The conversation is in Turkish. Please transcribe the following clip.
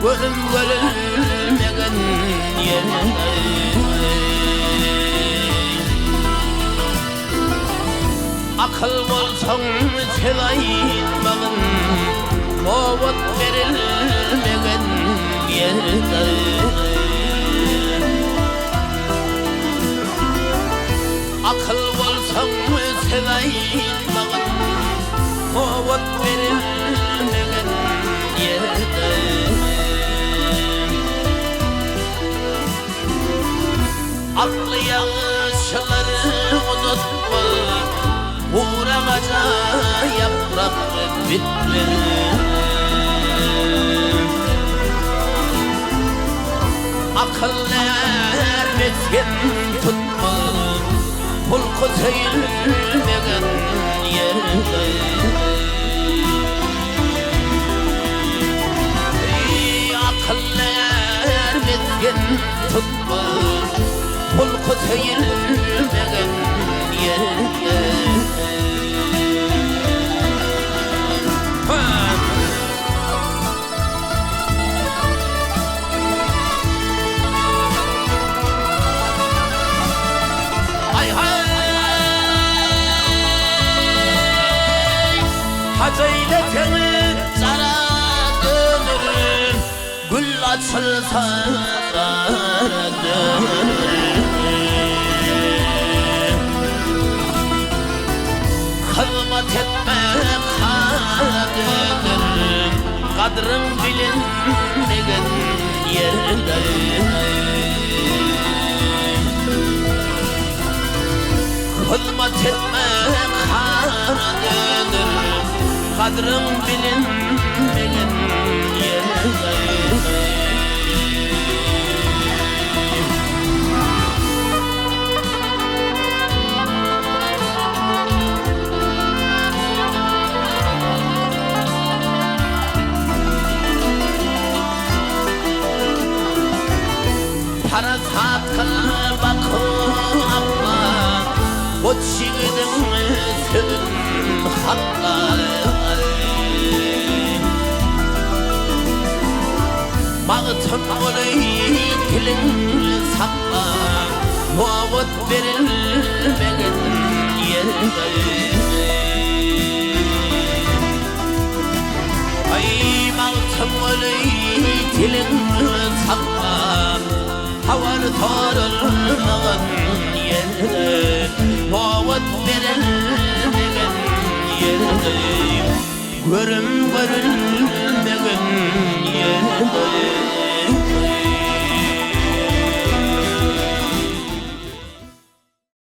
görülmegen yerinde. Akıl bolsaň selayinmagyn mowat berilmegen yerde. Akıl bolsaň selayinmagyn mowat berilmegen yerde. Aklı yaşları unutma, uğramaca yaprak bitmeli. Akıl ermetken tutma, pulku seylmegen yerde. Akıl ermetken tutma, pulku seylmegen yerde. Haceylesene zara dönürüm, gül açılsa zara dönürüm. Hırmat etme kara dönürüm, kadrın bilinmegen yerde. Hırmat etme kara dönürüm, kadrın bilinmegen yerde. Para sakın bakma, o çiğdin sözün hakla. Mağıtın olay dilin sakla, muavut verilmegen yerde. Ay mağıtın olay dilin sakla, havar tarılmagan yerde. Muavut verilmegen yerde. Görülmegen yerde.